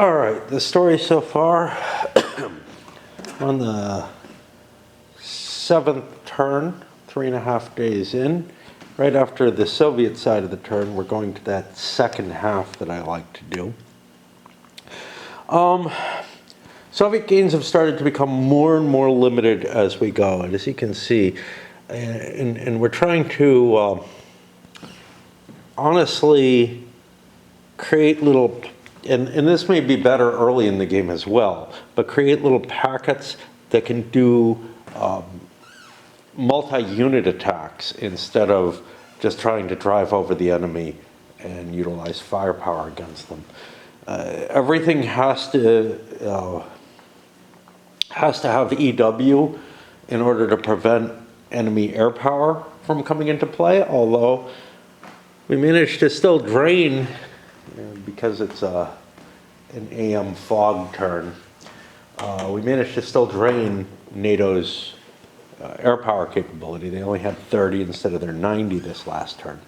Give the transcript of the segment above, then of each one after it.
All right, the story so far on the 7th turn, 3.5 days in, right after the Soviet side of the turn, we're going to that second half that I like to do. Soviet gains have started to become more and more limited as we go, and as you can see, and we're trying to honestly create little, and this may be better early in the game as well, but create little packets that can do multi-unit attacks instead of just trying to drive over the enemy and utilize firepower against them. Everything has to have EW in order to prevent enemy air power from coming into play, although we managed to still drain, because it's an AM fog turn, we managed to still drain NATO's air power capability. They only had 30 instead of their 90 this last turn.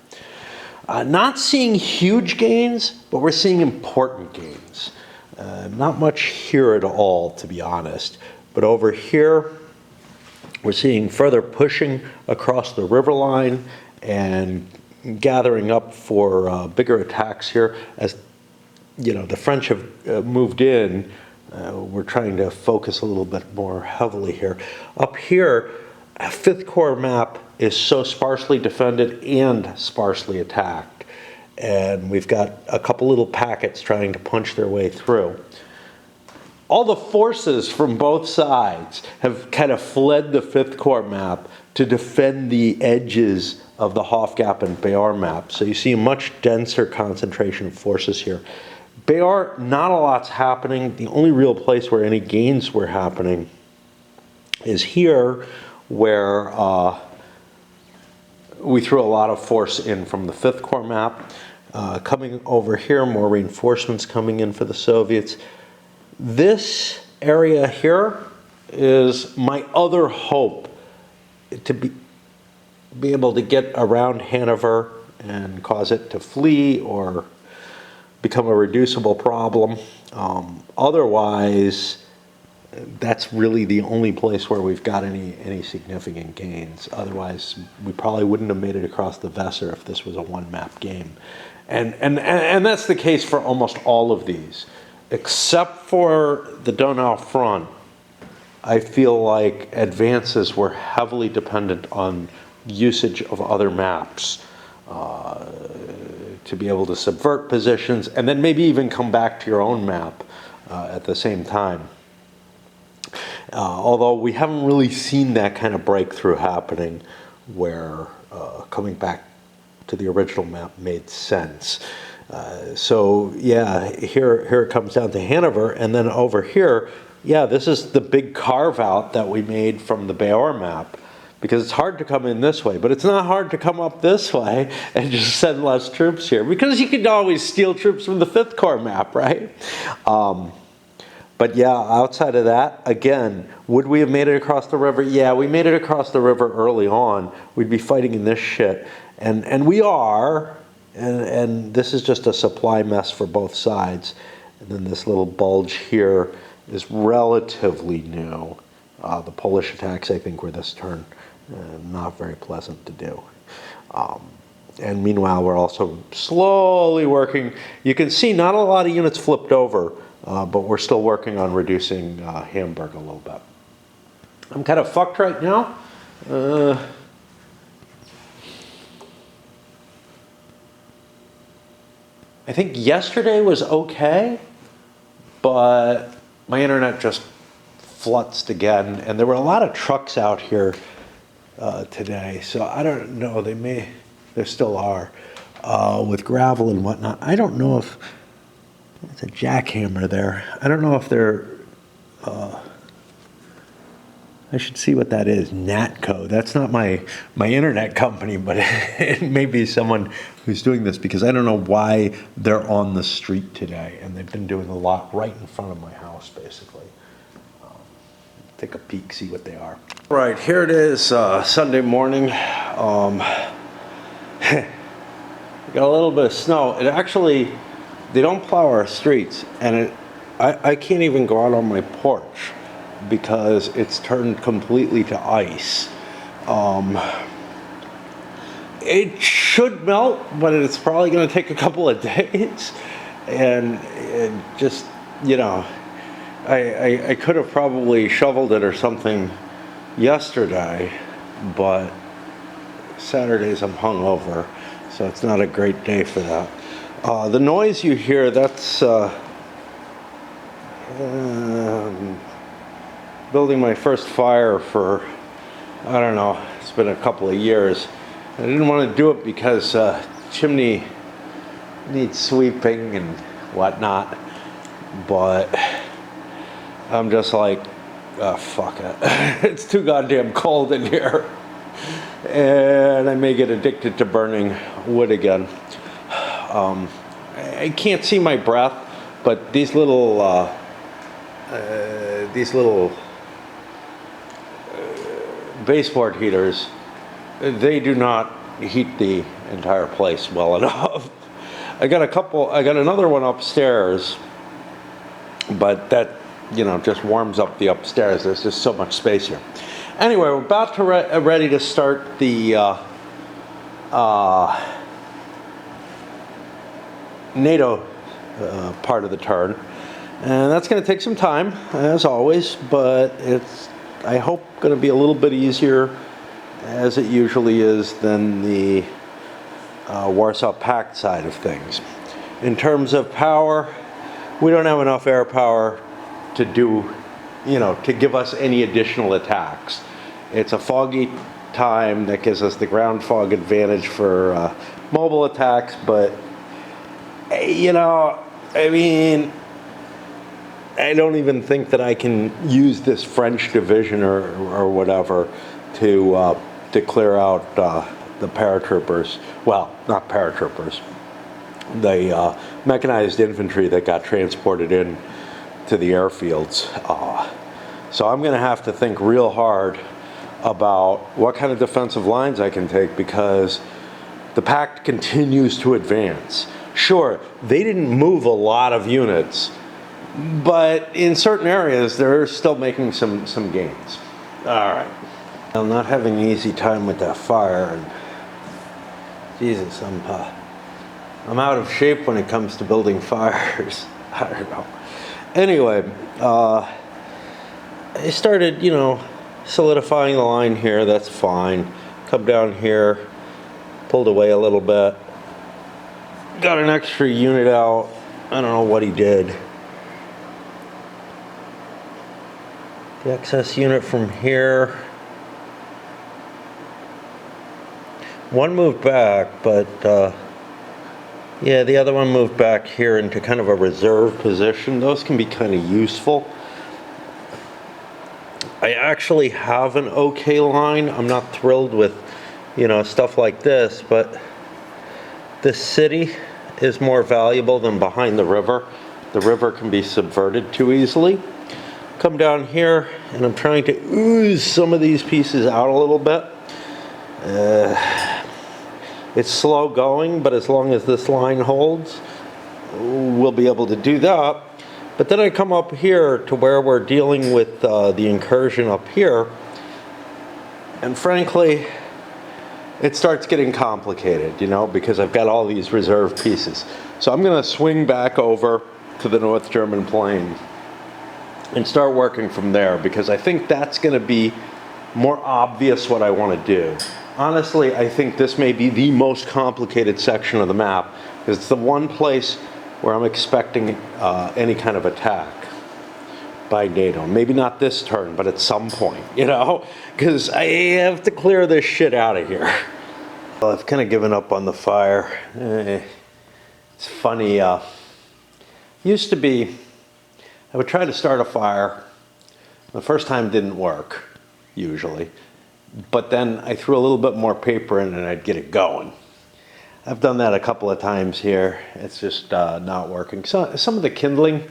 Not seeing huge gains, but we're seeing important gains. Not much here at all, to be honest. But over here, we're seeing further pushing across the river line and gathering up for bigger attacks here. As you know, the French have moved in. We're trying to focus a little bit more heavily here. Up here, a Fifth Corps map is so sparsely defended and sparsely attacked. And we've got a couple little packets trying to punch their way through. All the forces from both sides have kind of fled the Fifth Corps map to defend the edges of the Hof Gap and Bayard map. So you see a much denser concentration of forces here. Bayard, not a lot's happening. The only real place where any gains were happening is here, where we threw a lot of force in from the Fifth Corps map. Coming over here, more reinforcements coming in for the Soviets. This area here is my other hope to be able to get around Hanover and cause it to flee or become a reducible problem. Otherwise, that's really the only place where we've got any significant gains. Otherwise, we probably wouldn't have made it across the Weser if this was a one-map game. And that's the case for almost all of these. Except for the Donau front, I feel like advances were heavily dependent on usage of other maps to be able to subvert positions and then maybe even come back to your own map at the same time. Although we haven't really seen that kind of breakthrough happening where coming back to the original map made sense. So yeah, here it comes down to Hanover, and then over here, yeah, this is the big carve out that we made from the Bayard map, because it's hard to come in this way, but it's not hard to come up this way and just send less troops here, because you can always steal troops from the Fifth Corps map, right? But yeah, outside of that, again, would we have made it across the river? Yeah, we made it across the river early on. We'd be fighting in this shit, and we are. And this is just a supply mess for both sides. And then this little bulge here is relatively new. The Polish attacks, I think, were this turn not very pleasant to do. And meanwhile, we're also slowly working. You can see not a lot of units flipped over, but we're still working on reducing Hamburg a little bit. I'm kind of fucked right now. I think yesterday was okay, but my internet just flutzed again, and there were a lot of trucks out here today, so I don't know, there still are, with gravel and whatnot. I don't know if, it's a jackhammer there. I don't know if they're, I should see what that is, Natco. That's not my internet company, but it may be someone who's doing this, because I don't know why they're on the street today, and they've been doing a lot right in front of my house, basically. Take a peek, see what they are. Right, here it is, Sunday morning. Got a little bit of snow. It actually, they don't plow our streets, and I can't even go out on my porch because it's turned completely to ice. It should melt, but it's probably going to take a couple of days. And just, you know, I could have probably shoveled it or something yesterday, but Saturdays I'm hungover, so it's not a great day for that. The noise you hear, that's building my first fire for, I don't know, it's been a couple of years. I didn't want to do it because chimney needs sweeping and whatnot, but I'm just like, fuck it. It's too goddamn cold in here, and I may get addicted to burning wood again. I can't see my breath, but these little baseboard heaters, they do not heat the entire place well enough. I got another one upstairs, but that, you know, just warms up the upstairs. There's just so much space here. Anyway, we're about to ready to start the NATO part of the turn, and that's going to take some time, as always, but it's, I hope, going to be a little bit easier, as it usually is, than the Warsaw Pact side of things. In terms of power, we don't have enough air power to do, you know, to give us any additional attacks. It's a foggy time that gives us the ground fog advantage for mobile attacks, but, you know, I mean, I don't even think that I can use this French division or whatever to clear out the paratroopers. Well, not paratroopers. The mechanized infantry that got transported in to the airfields. So I'm going to have to think real hard about what kind of defensive lines I can take, because the Pact continues to advance. Sure, they didn't move a lot of units, but in certain areas they're still making some gains. All right. I'm not having an easy time with that fire, and Jesus, I'm out of shape when it comes to building fires. I don't know. Anyway, I started, you know, solidifying the line here. That's fine. Come down here, pulled away a little bit. Got an extra unit out. I don't know what he did. The excess unit from here. One moved back, but yeah, the other one moved back here into kind of a reserve position. Those can be kind of useful. I actually have an okay line. I'm not thrilled with, you know, stuff like this, but this city is more valuable than behind the river. The river can be subverted too easily. Come down here, and I'm trying to ooze some of these pieces out a little bit. It's slow going, but as long as this line holds, we'll be able to do that. But then I come up here to where we're dealing with the incursion up here, and frankly, it starts getting complicated, you know, because I've got all these reserve pieces. So I'm going to swing back over to the North German plain and start working from there, because I think that's going to be more obvious what I want to do. Honestly, I think this may be the most complicated section of the map, because it's the one place where I'm expecting any kind of attack by NATO. Maybe not this turn, but at some point, you know, because I have to clear this shit out of here. Well, I've kind of given up on the fire. It's funny, used to be, I would try to start a fire. The first time didn't work, usually. But then I threw a little bit more paper in and I'd get it going. I've done that a couple of times here. It's just not working. So some of the kindling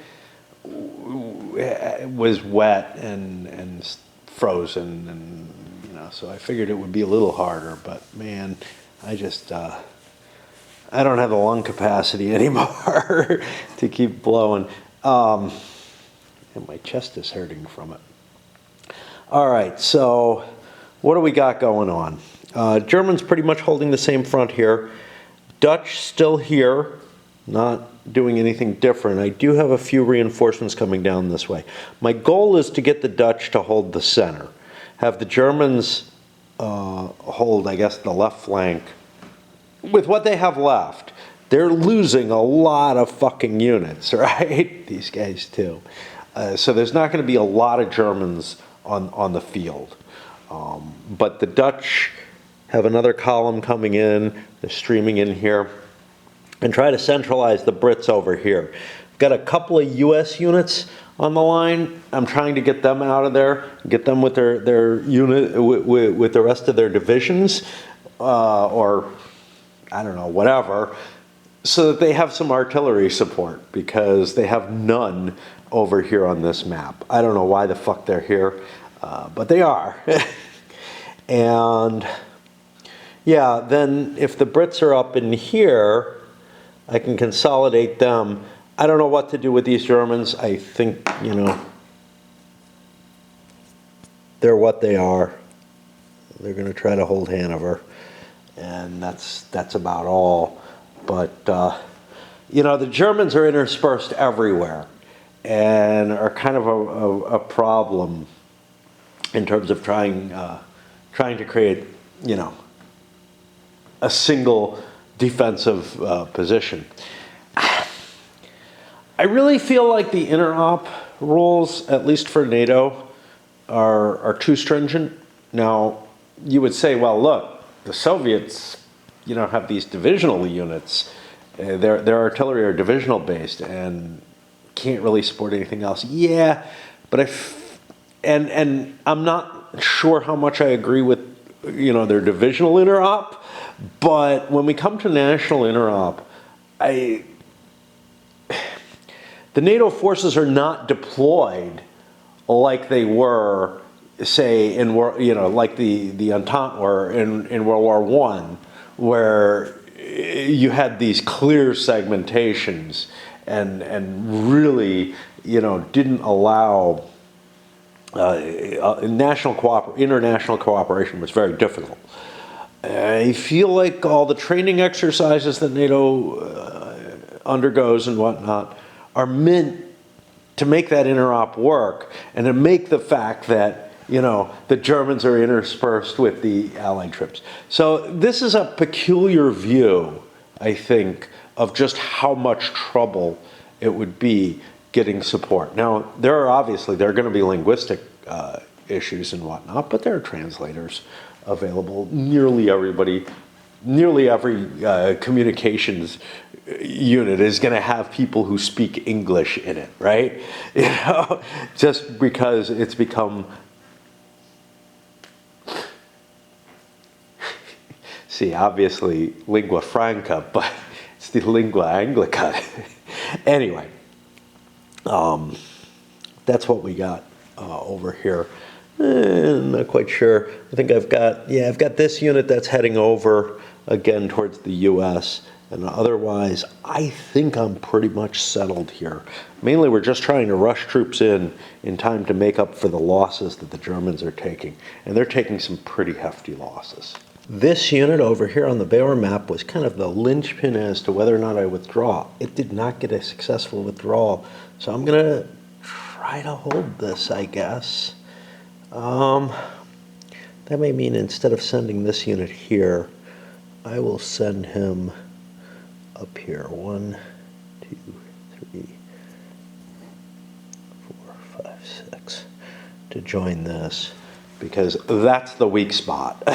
was wet and frozen, and you know, so I figured it would be a little harder. But man, I just I don't have the lung capacity anymore to keep blowing. And my chest is hurting from it. All right, so what do we got going on? Germans pretty much holding the same front here. Dutch still here, not doing anything different. I do have a few reinforcements coming down this way. My goal is to get the Dutch to hold the center. Have the Germans hold, I guess, the left flank. With what they have left, they're losing a lot of fucking units, right? These guys too. So there's not going to be a lot of Germans on the field. But the Dutch have another column coming in. They're streaming in here. And try to centralize the Brits over here. Got a couple of U.S. units on the line. I'm trying to get them out of there, get them with their unit, with the rest of their divisions, or I don't know, whatever, so that they have some artillery support, because they have none over here on this map. I don't know why the fuck they're here, but they are. And yeah, then if the Brits are up in here, I can consolidate them. I don't know what to do with these Germans. I think, you know, they're what they are. They're going to try to hold Hanover, and that's about all. But, you know, the Germans are interspersed everywhere and are kind of a problem in terms of trying to create, you know, a single defensive position. I really feel like the interop rules, at least for NATO, are too stringent. Now, you would say, well, look, the Soviets, you know, have these divisional units. Their artillery are divisional based and can't really support anything else. Yeah, but and I'm not sure how much I agree with, you know, their divisional interop. But when we come to national interop, the NATO forces are not deployed like they were, say, in, you know, like the Entente were in World War I, where you had these clear segmentations and really, you know, didn't allow international cooperation was very difficult. I feel like all the training exercises that NATO undergoes and whatnot are meant to make that interop work, and to make the fact that, you know, the Germans are interspersed with the Allied troops. So this is a peculiar view, I think, of just how much trouble it would be getting support. Now, there are going to be linguistic issues and whatnot, but there are translators available. Nearly every communications unit is going to have people who speak English in it, right? You know, just because it's become, see, obviously lingua franca, but it's the lingua anglica. Anyway, that's what we got over here. I'm not quite sure. I think I've got this unit that's heading over again towards the U.S. And otherwise, I think I'm pretty much settled here. Mainly, we're just trying to rush troops in time to make up for the losses that the Germans are taking. And they're taking some pretty hefty losses. This unit over here on the Baylor map was kind of the linchpin as to whether or not I withdraw. It did not get a successful withdrawal. So I'm going to try to hold this, I guess. That may mean instead of sending this unit here, I will send him up here. 1, 2, 3, 4, 5, 6 to join this, because that's the weak spot.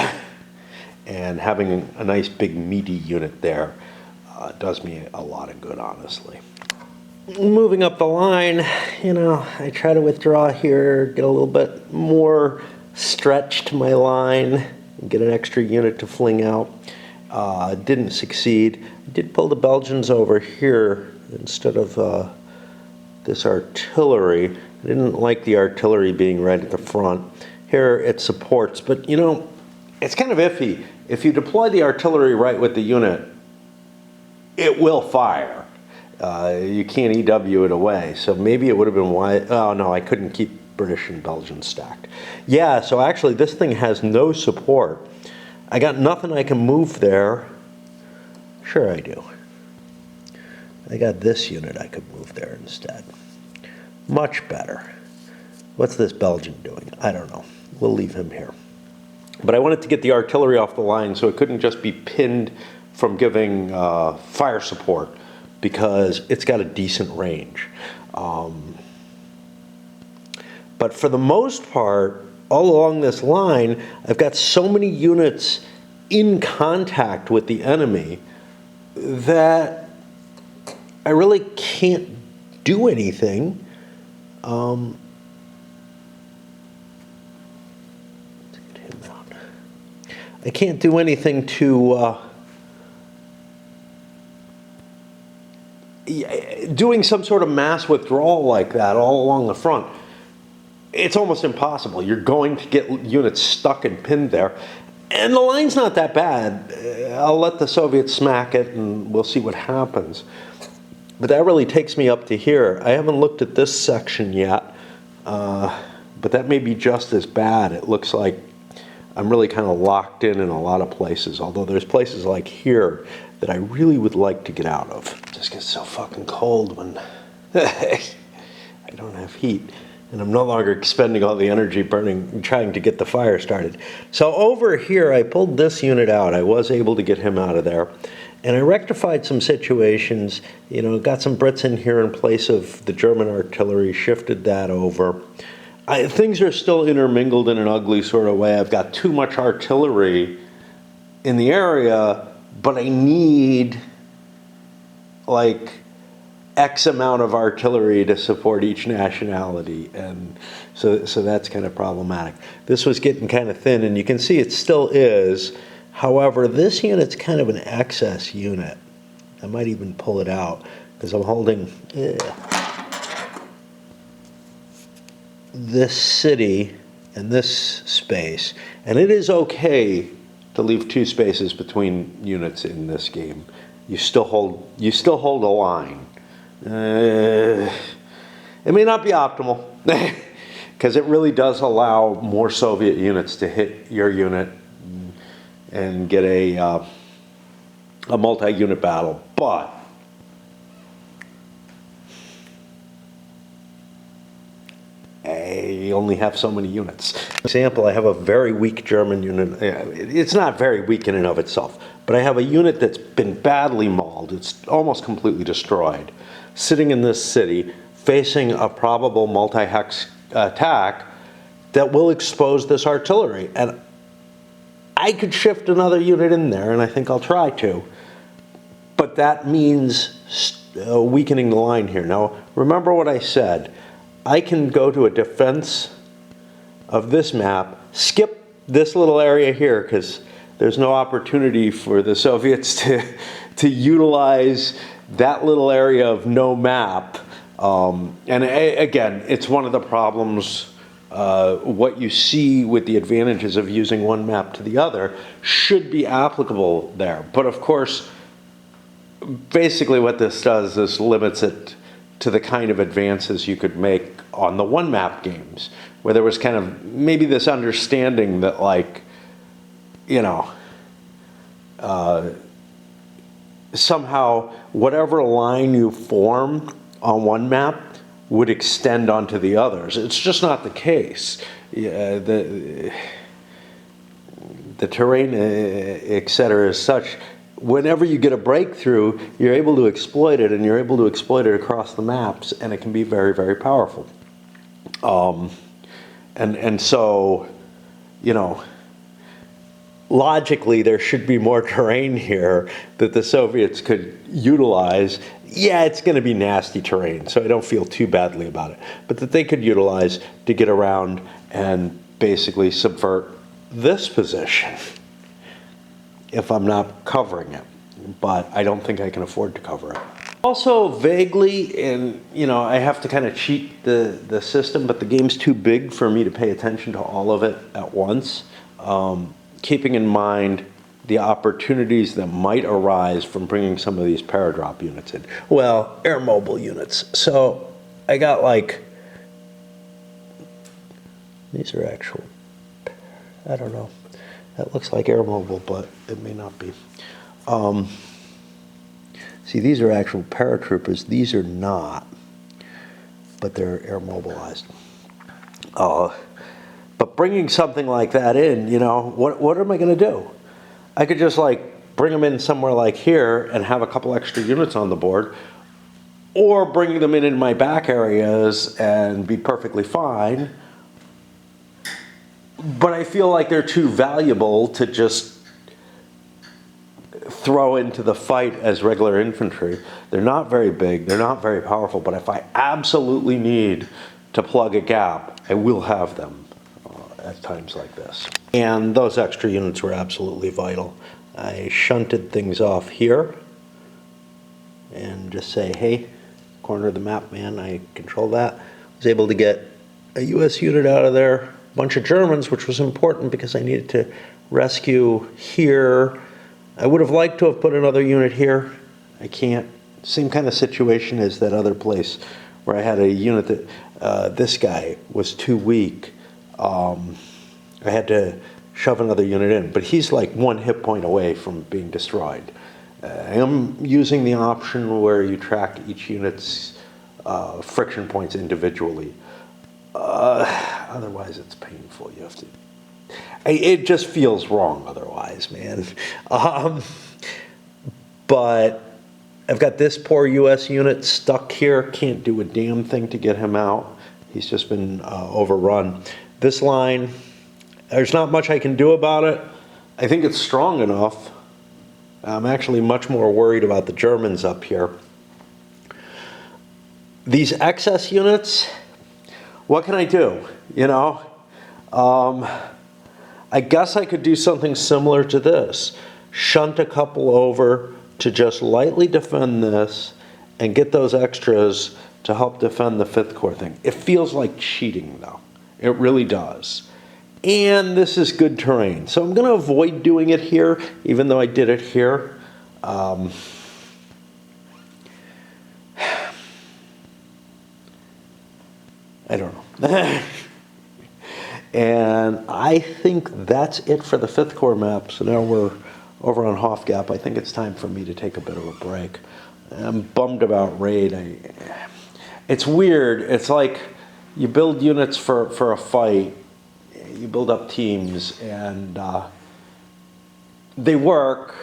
And having a nice big meaty unit there does me a lot of good, honestly. Moving up the line, you know, I try to withdraw here, get a little bit more stretch to my line, get an extra unit to fling out. Didn't succeed. I did pull the Belgians over here instead of this artillery. I didn't like the artillery being right at the front. Here it supports, but you know, it's kind of iffy. If you deploy the artillery right with the unit, it will fire. You can't EW it away. So maybe it would have been why. Oh no, I couldn't keep British and Belgian stacked. Yeah, so actually this thing has no support. I got nothing I can move there. Sure I do. I got this unit I could move there instead. Much better. What's this Belgian doing? I don't know. We'll leave him here. But I wanted to get the artillery off the line so it couldn't just be pinned from giving fire support, because it's got a decent range. But for the most part, all along this line, I've got so many units in contact with the enemy that I really can't do anything. Let's get him out. I can't do anything to doing some sort of mass withdrawal like that all along the front. It's almost impossible. You're going to get units stuck and pinned there. And the line's not that bad. I'll let the Soviets smack it and we'll see what happens. But that really takes me up to here. I haven't looked at this section yet, but that may be just as bad. It looks like I'm really kind of locked in a lot of places, although there's places like here that I really would like to get out of. It just gets so fucking cold when I don't have heat. And I'm no longer expending all the energy burning, trying to get the fire started. So over here, I pulled this unit out. I was able to get him out of there. And I rectified some situations, you know, got some Brits in here in place of the German artillery, shifted that over. Things are still intermingled in an ugly sort of way. I've got too much artillery in the area, but I need, like, X amount of artillery to support each nationality, and so that's kind of problematic. This was getting kind of thin, and you can see it still is. However, this unit's kind of an excess unit. I might even pull it out because I'm holding this city and this space, and it is okay to leave 2 spaces between units in this game. You still hold a line. It may not be optimal because it really does allow more Soviet units to hit your unit and get a multi-unit battle, but I only have so many units. For example, I have a very weak German unit. It's not very weak in and of itself, but I have a unit that's been badly mauled. It's almost completely destroyed, sitting in this city, facing a probable multi-hex attack that will expose this artillery. And I could shift another unit in there, and I think I'll try to. But that means weakening the line here. Now, remember what I said. I can go to a defense of this map, skip this little area here, because there's no opportunity for the Soviets to utilize that little area of no map. And again, it's one of the problems. What you see with the advantages of using one map to the other should be applicable there. But of course, basically what this does, this limits it to the kind of advances you could make on the one map games, where there was kind of maybe this understanding that, like, you know, somehow whatever line you form on one map would extend onto the others. It's just not the case. The terrain, etc., is such, whenever you get a breakthrough, you're able to exploit it, and you're able to exploit it across the maps, and it can be very, very powerful. And so, you know, logically, there should be more terrain here that the Soviets could utilize. Yeah, it's going to be nasty terrain, so I don't feel too badly about it. But that they could utilize to get around and basically subvert this position if I'm not covering it. But I don't think I can afford to cover it. Also, vaguely, and you know, I have to kind of cheat the system, but the game's too big for me to pay attention to all of it at once. Keeping in mind the opportunities that might arise from bringing some of these paradrop units in. Well, air mobile units. So I got like, these are actual, I don't know. That looks like air mobile, but it may not be. See, these are actual paratroopers. These are not, but they're air mobilized. But bringing something like that in, you know, what am I going to do? I could just like bring them in somewhere like here and have a couple extra units on the board, or bring them in my back areas and be perfectly fine. But I feel like they're too valuable to just throw into the fight as regular infantry. They're not very big, they're not very powerful, but if I absolutely need to plug a gap, I will have them at times like this. And those extra units were absolutely vital. I shunted things off here and just say, hey, corner of the map, man, I control that. I was able to get a US unit out of there, a bunch of Germans, which was important because I needed to rescue here. I would have liked to have put another unit here. I can't. Same kind of situation as that other place where I had a unit that this guy was too weak. I had to shove another unit in, but he's like 1 hit point away from being destroyed. I am using the option where you track each unit's friction points individually. Otherwise, it's painful. You have to. It just feels wrong otherwise, man. But I've got this poor US unit stuck here. Can't do a damn thing to get him out. He's just been overrun. This line, there's not much I can do about it. I think it's strong enough. I'm actually much more worried about the Germans up here. These excess units, what can I do? You know? I guess I could do something similar to this. Shunt a couple over to just lightly defend this and get those extras to help defend the 5th Corps thing. It feels like cheating though. It really does. And this is good terrain. So I'm going to avoid doing it here, even though I did it here. I don't know. And I think that's it for the 5th Corps map. So now we're over on Hofgap. I think it's time for me to take a bit of a break. I'm bummed about raid. It's weird. It's like you build units for a fight. You build up teams and they work.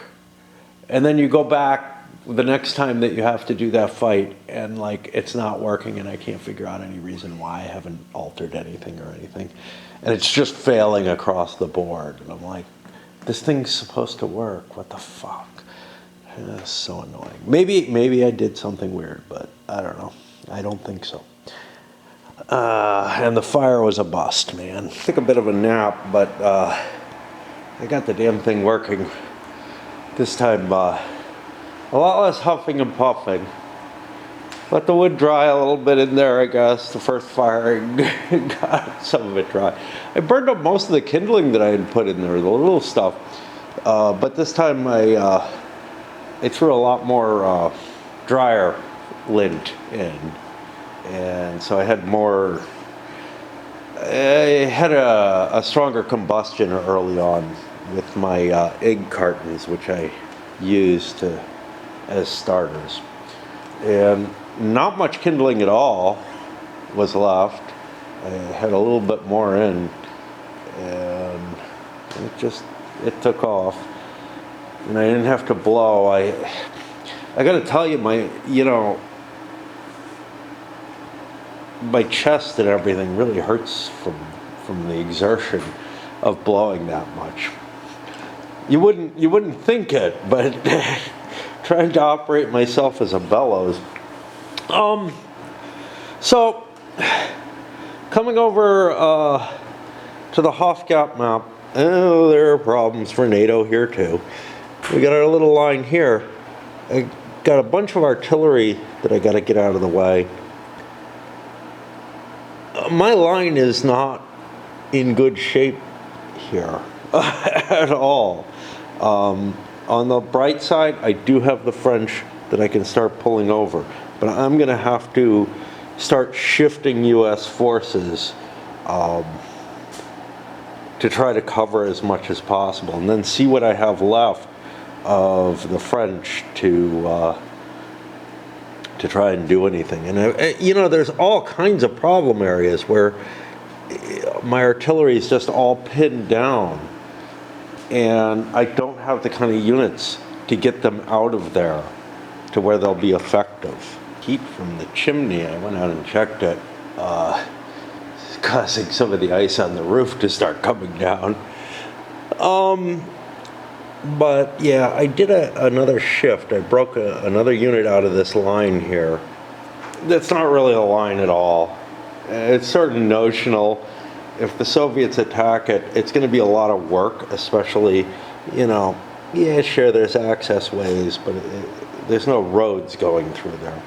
And then you go back the next time that you have to do that fight and like it's not working and I can't figure out any reason why. I haven't altered anything or anything. And it's just failing across the board. And I'm like, this thing's supposed to work. What the fuck? It's so annoying. Maybe I did something weird, but I don't know. I don't think so. And the fire was a bust, man. Took a bit of a nap, but I got the damn thing working. This time, a lot less huffing and puffing. Let the wood dry a little bit in there, I guess. The first fire got some of it dry. I burned up most of the kindling that I had put in there, the little stuff. But this time I threw a lot more drier lint in. And so I had more, I had a stronger combustion early on with my egg cartons, which I used as starters. And not much kindling at all was left. I had a little bit more in, and it took off. And I didn't have to blow. I got to tell you, my chest and everything really hurts from the exertion of blowing that much. You wouldn't think it, but trying to operate myself as a bellows. So coming over to the Hofgap map, there are problems for NATO here too. We got our little line here. I got a bunch of artillery that I got to get out of the way. My line is not in good shape here at all. On the bright side, I do have the French that I can start pulling over, but I'm going to have to start shifting U.S. forces to try to cover as much as possible, and then see what I have left of the French to try and do anything. And you know, there's all kinds of problem areas where my artillery is just all pinned down, and I don't have the kind of units to get them out of there to where they'll be effective. Heat from the chimney, I went out and checked it, causing some of the ice on the roof to start coming down. But yeah, I did another shift. I broke another unit out of this line here. That's not really a line at all. It's sort of notional. If the Soviets attack it, it's going to be a lot of work, especially, you know, yeah, sure, there's access ways, but there's no roads going through there.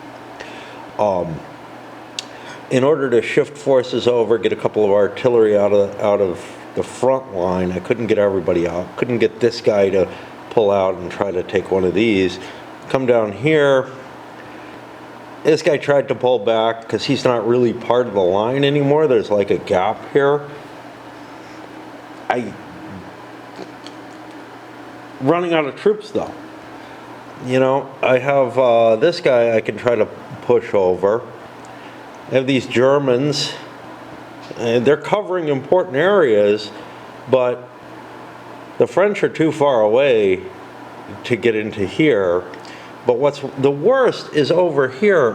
In order to shift forces over, get a couple of artillery out of the front line, I couldn't get everybody out. Couldn't get this guy to pull out and try to take one of these. Come down here. This guy tried to pull back because he's not really part of the line anymore. There's like a gap here. Running out of troops though. You know, I have this guy I can try to push over. I have these Germans, and they're covering important areas, but the French are too far away to get into here. But what's the worst is over here.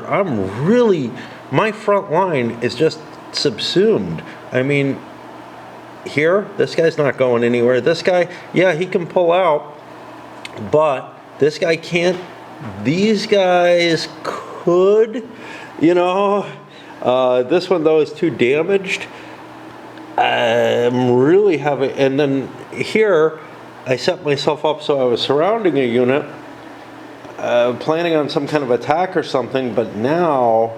My front line is just subsumed. I mean, here, this guy's not going anywhere. This guy, yeah, he can pull out, but this guy can't. These guys could, you know. This one, though, is too damaged. I'm really having, and then here, I set myself up so I was surrounding a unit, planning on some kind of attack or something, but now,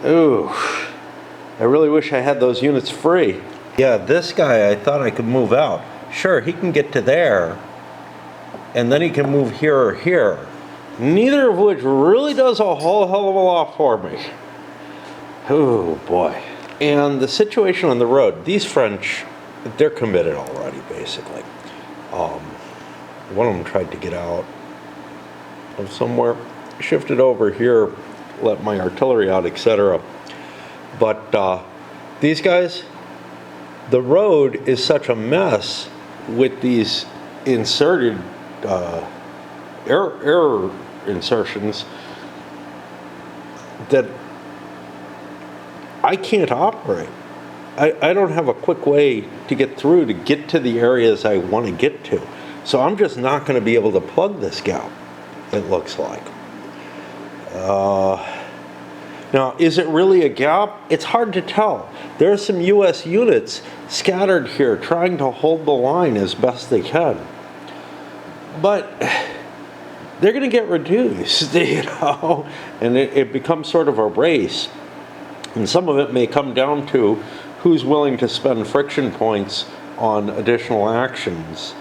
ooh, I really wish I had those units free. Yeah, this guy, I thought I could move out. Sure, he can get to there, and then he can move here or here. Neither of which really does a whole hell of a lot for me. Oh boy. And the situation on the road, these French, they're committed already, basically. One of them tried to get out of somewhere, shifted over here, let my artillery out, etc. But these guys, the road is such a mess with these inserted air insertions that I can't operate. I don't have a quick way to get through to get to the areas I want to get to. So I'm just not going to be able to plug this gap, it looks like. Now, is it really a gap? It's hard to tell. There are some U.S. units scattered here trying to hold the line as best they can. But they're going to get reduced, you know, and it becomes sort of a race. And some of it may come down to who's willing to spend friction points on additional actions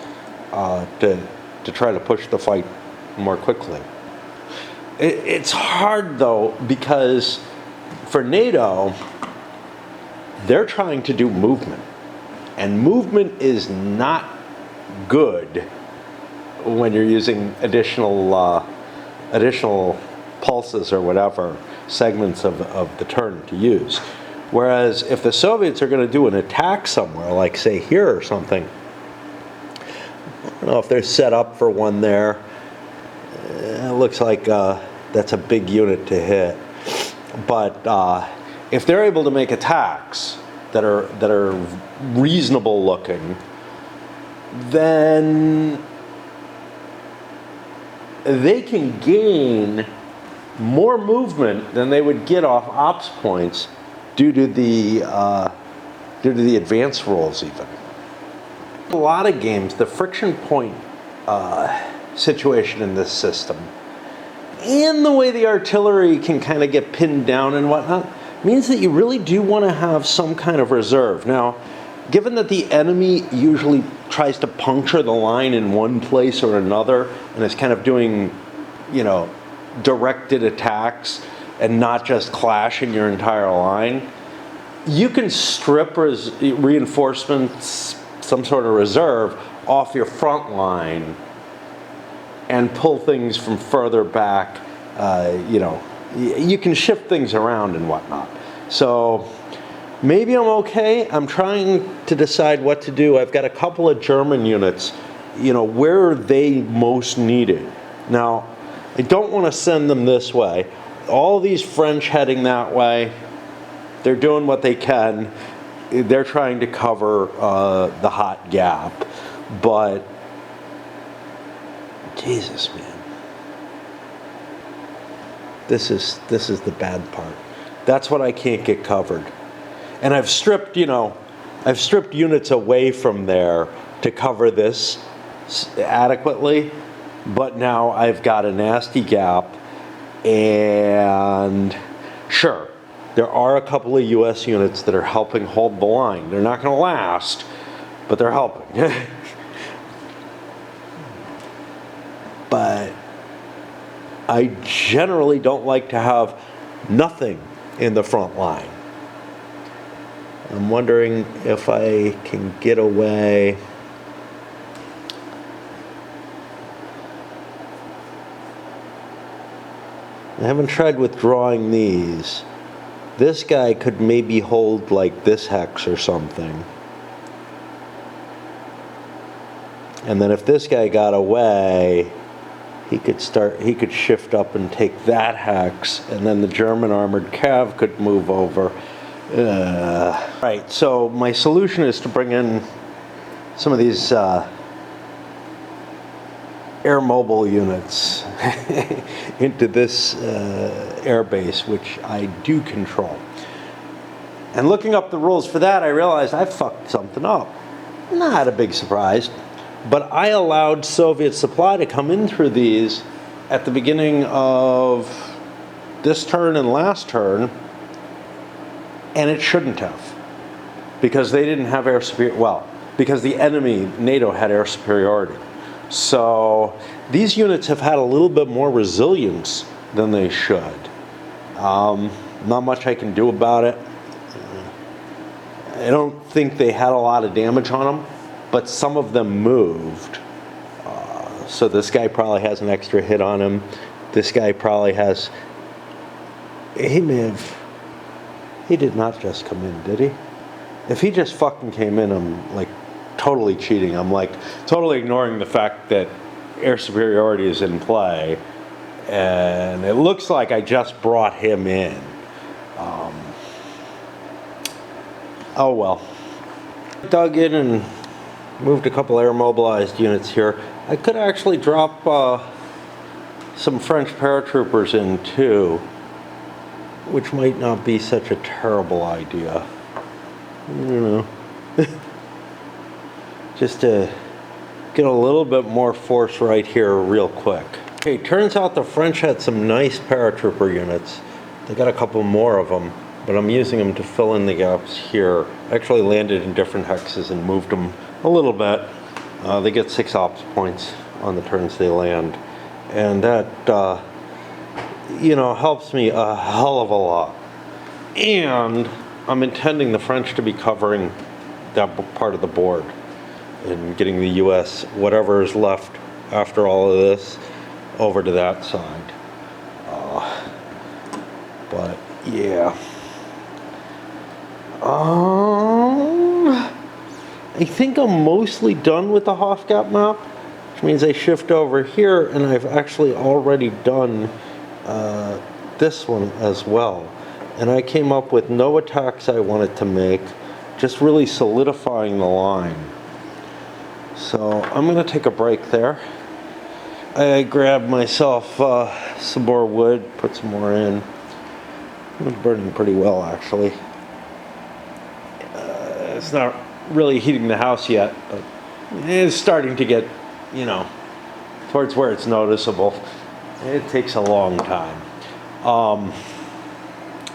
to try to push the fight more quickly. It's hard, though, because for NATO, they're trying to do movement. And movement is not good when you're using additional pulses or whatever, segments of the turn to use. Whereas if the Soviets are going to do an attack somewhere, like say here or something, I don't know if they're set up for one there. It looks like that's a big unit to hit. But if they're able to make attacks that are reasonable looking, then they can gain more movement than they would get off ops points due to the advance rolls even. A lot of games, the friction point situation in this system and the way the artillery can kind of get pinned down and whatnot means that you really do want to have some kind of reserve. Now, given that the enemy usually tries to puncture the line in one place or another, and is kind of doing, directed attacks and not just clashing your entire line, you can strip reinforcements, some sort of reserve, off your front line and pull things from further back. You can shift things around and whatnot. So maybe I'm okay. I'm trying to decide what to do. I've got a couple of German units, where are they most needed? Now, I don't want to send them this way. All these French heading that way, they're doing what they can. They're trying to cover the hot gap. But, Jesus, man. This is the bad part. That's what I can't get covered. And I've stripped units away from there to cover this adequately, but now I've got a nasty gap. And sure, there are a couple of US units that are helping hold the line. They're not going to last, but they're helping. But I generally don't like to have nothing in the front line. I'm wondering if I can get away. I haven't tried withdrawing these. This guy could maybe hold like this hex or something. And then if this guy got away, he could shift up and take that hex, and then the German armored cav could move over. Right, so my solution is to bring in some of these air mobile units into this air base, which I do control. And looking up the rules for that, I realized I fucked something up. Not a big surprise. But I allowed Soviet supply to come in through these at the beginning of this turn and last turn, and it shouldn't have, because they didn't have air superiority. Well, because the enemy, NATO, had air superiority. So these units have had a little bit more resilience than they should. Not much I can do about it. I don't think they had a lot of damage on them, but some of them moved. So this guy probably has an extra hit on him. This guy probably has... He did not just come in, did he? If he just fucking came in, I'm like totally cheating. I'm like totally ignoring the fact that air superiority is in play. And it looks like I just brought him in. Oh well. Dug in and moved a couple air mobilized units here. I could actually drop some French paratroopers in too, which might not be such a terrible idea. Just to get a little bit more force right here real quick. Okay, turns out the French had some nice paratrooper units. They got a couple more of them, but I'm using them to fill in the gaps here. I actually landed in different hexes and moved them a little bit. They get 6 ops points on the turns they land. And that, helps me a hell of a lot. And I'm intending the French to be covering that part of the board and getting the US, whatever is left after all of this, over to that side. But yeah. I think I'm mostly done with the Hofgap map, which means I shift over here, and I've actually already done this one as well. And I came up with no attacks I wanted to make, just really solidifying the line. So I'm going to take a break there. I grabbed myself some more wood, put some more in. It's burning pretty well, actually. It's not really heating the house yet, but it's starting to get, towards where it's noticeable. It takes a long time.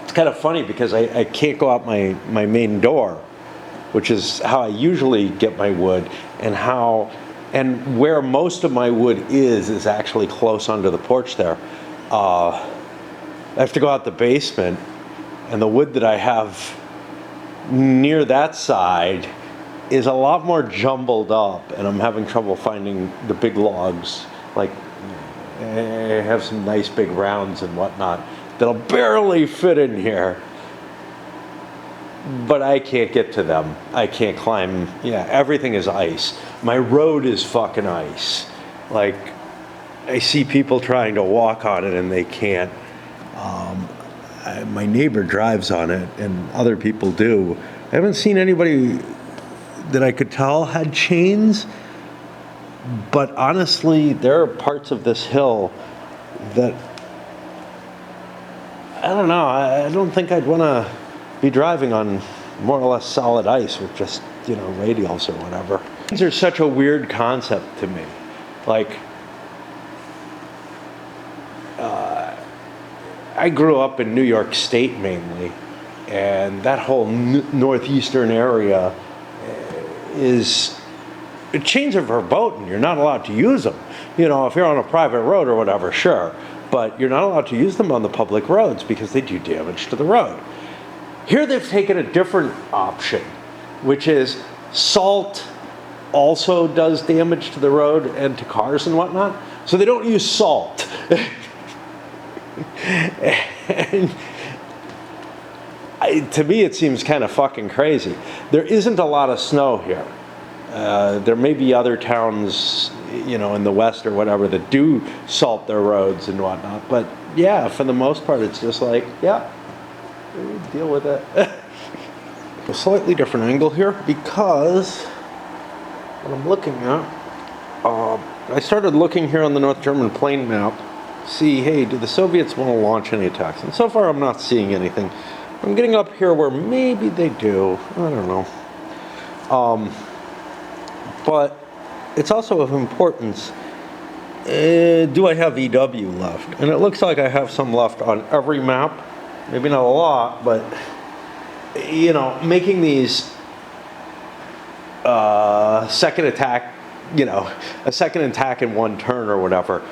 It's kind of funny because I can't go out my main door which is how I usually get my wood, and where most of my wood is actually close under the porch there. I have to go out the basement, and the wood that I have near that side is a lot more jumbled up, and I'm having trouble finding the big logs. Like, I have some nice big rounds and whatnot that'll barely fit in here, but I can't get to them. I can't climb. Yeah, everything is ice. My road is fucking ice. Like, I see people trying to walk on it and they can't. My neighbor drives on it, and other people do. I haven't seen anybody that I could tell had chains, but honestly, there are parts of this hill that, I don't know, I don't think I'd want to be driving on more or less solid ice with just, radials or whatever. These are such a weird concept to me. Like, I grew up in New York State mainly, and that whole northeastern area chains are verboten. You're not allowed to use them. If you're on a private road or whatever, sure, but you're not allowed to use them on the public roads because they do damage to the road. Here they've taken a different option, which is salt also does damage to the road and to cars and whatnot, so they don't use salt. And to me, it seems kind of fucking crazy. There isn't a lot of snow here. There may be other towns, in the west or whatever, that do salt their roads and whatnot. But yeah, for the most part, it's just like, yeah, deal with it. A slightly different angle here because what I'm looking at, I started looking here on the North German plain map, see, hey, do the Soviets want to launch any attacks? And so far, I'm not seeing anything. I'm getting up here where maybe they do. I don't know. But it's also of importance. Do I have EW left? And it looks like I have some left on every map. Maybe not a lot, but making these second attack, a second attack in one turn or whatever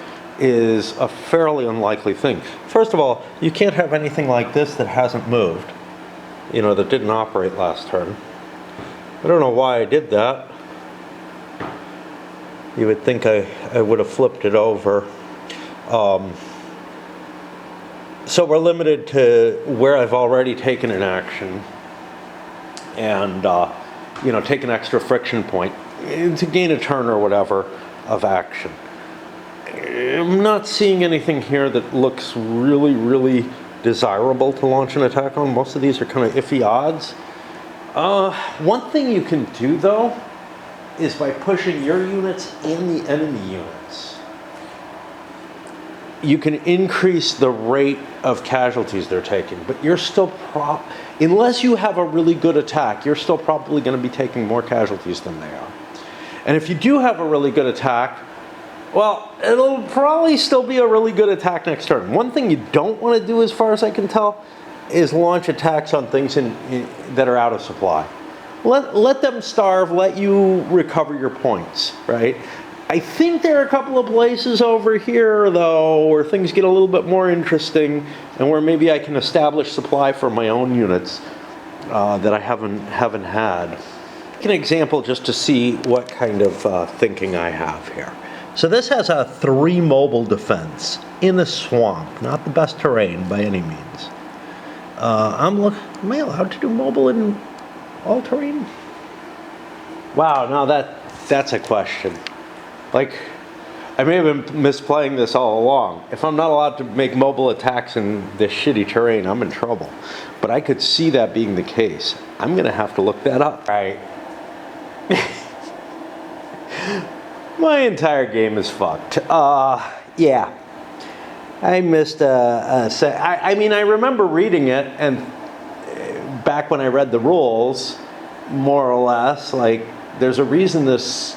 is a fairly unlikely thing. First of all, you can't have anything like this that hasn't moved, that didn't operate last turn. I don't know why I did that. You would think I would have flipped it over. So we're limited to where I've already taken an action and, take an extra friction point to gain a turn or whatever of action. I'm not seeing anything here that looks really, really desirable to launch an attack on. Most of these are kind of iffy odds. One thing you can do, though, is by pushing your units and the enemy units, you can increase the rate of casualties they're taking, but you're still unless you have a really good attack, you're still probably going to be taking more casualties than they are. And if you do have a really good attack, well, it'll probably still be a really good attack next turn. One thing you don't want to do, as far as I can tell, is launch attacks on things that are out of supply. Let them starve, let you recover your points, right? I think there are a couple of places over here, though, where things get a little bit more interesting and where maybe I can establish supply for my own units that I haven't had. An example just to see what kind of thinking I have here. So this has a 3 mobile defense in a swamp, not the best terrain by any means. Am I allowed to do mobile in all terrain? Wow, now that's a question. Like, I may have been misplaying this all along. If I'm not allowed to make mobile attacks in this shitty terrain, I'm in trouble. But I could see that being the case. I'm gonna have to look that up. All right. My entire game is fucked. Yeah. I missed I mean, I remember reading it, and back when I read the rules, more or less, like, there's a reason this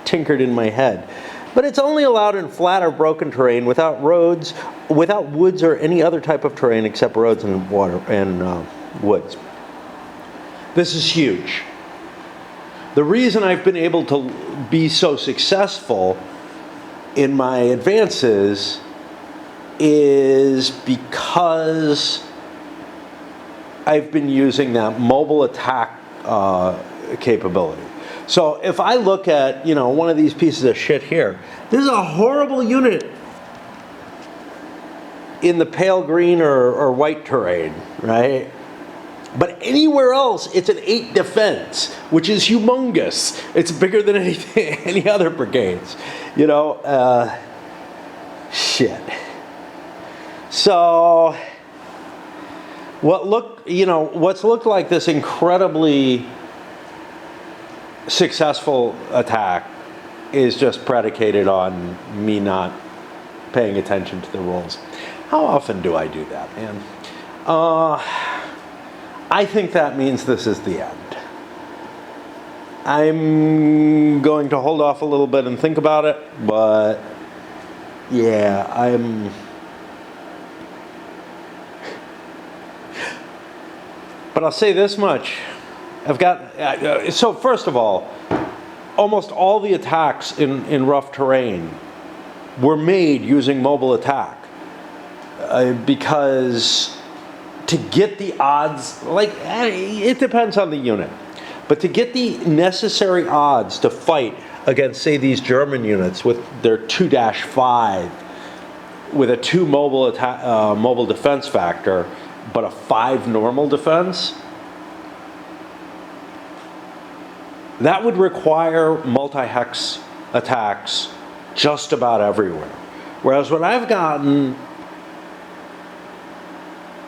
tinkered in my head. But it's only allowed in flat or broken terrain without roads, without woods or any other type of terrain except roads and water and woods. This is huge. The reason I've been able to be so successful in my advances is because I've been using that mobile attack capability. So if I look at, one of these pieces of shit here, this is a horrible unit in the pale green or white terrain, right? But anywhere else, it's an 8 defense, which is humongous. It's bigger than any other brigades, shit. So what's looked like this incredibly successful attack is just predicated on me not paying attention to the rules. How often do I do that, man? I think that means this is the end. I'm going to hold off a little bit and think about it, but yeah, But I'll say this much. So first of all, almost all the attacks in rough terrain were made using mobile attack. Because to get the odds, it depends on the unit, but to get the necessary odds to fight against, say, these German units with their 2-5, with a 2 mobile defense factor, but a 5 normal defense, that would require multi-hex attacks just about everywhere. Whereas what I've gotten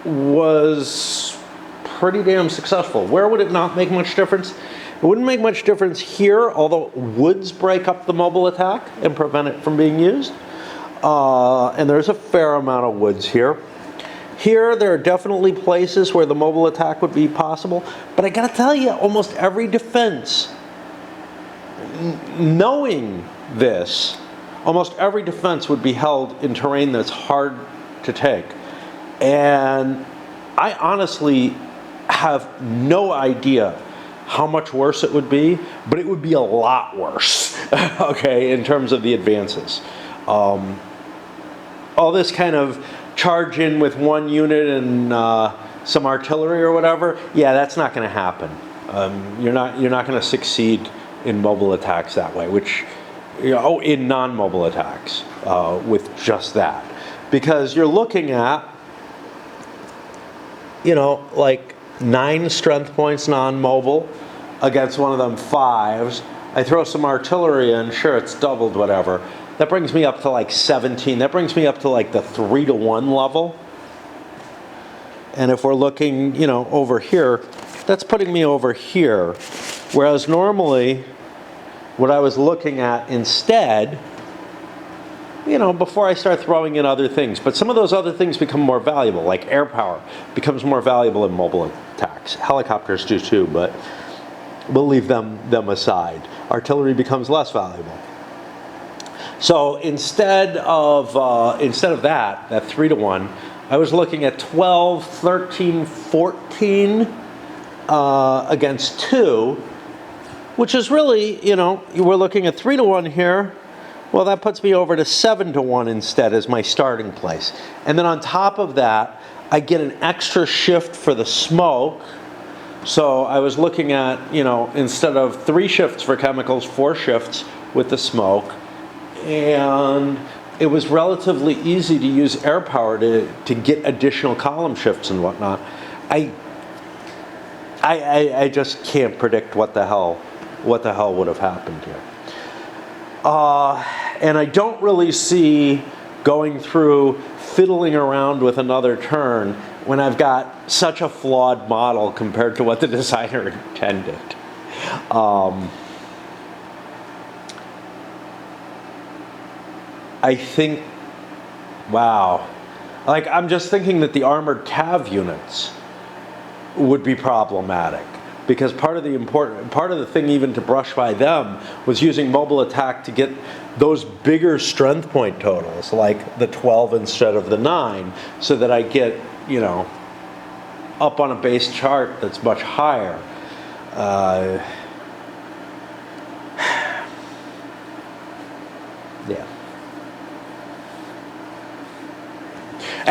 was pretty damn successful. Where would it not make much difference? It wouldn't make much difference here, although woods break up the mobile attack and prevent it from being used. And there's a fair amount of woods here. Here, there are definitely places where the mobile attack would be possible. But I gotta tell you, almost every defense, knowing this, almost every defense would be held in terrain that's hard to take. And I honestly have no idea how much worse it would be, but it would be a lot worse, okay, in terms of the advances. All this kind of charge in with one unit and some artillery or whatever, yeah, that's not going to happen. You're not going to succeed in mobile attacks that way, in non-mobile attacks with just that. Because you're looking at, 9 strength points non-mobile against one of them 5s. I throw some artillery in, sure, it's doubled, whatever. That brings me up to 17. That brings me up to the 3-to-1 level. And if we're looking, over here, that's putting me over here. Whereas normally, what I was looking at instead, before I start throwing in other things. But some of those other things become more valuable, like air power becomes more valuable in mobile attacks. Helicopters do too, but we'll leave them aside. Artillery becomes less valuable. So instead of that 3-to-1, I was looking at 12, 13, 14 against 2, which is really, we're looking at 3-to-1 here. Well, that puts me over to 7-to-1 instead as my starting place. And then on top of that, I get an extra shift for the smoke. So I was looking at, instead of 3 shifts for chemicals, 4 shifts with the smoke. And it was relatively easy to use air power to get additional column shifts and whatnot. I just can't predict what the hell would have happened here. And I don't really see going through fiddling around with another turn when I've got such a flawed model compared to what the designer intended. I think, wow. I'm just thinking that the armored cav units would be problematic. Because part of the thing even to brush by them was using mobile attack to get those bigger strength point totals, like the 12 instead of the 9, so that I get, up on a base chart that's much higher.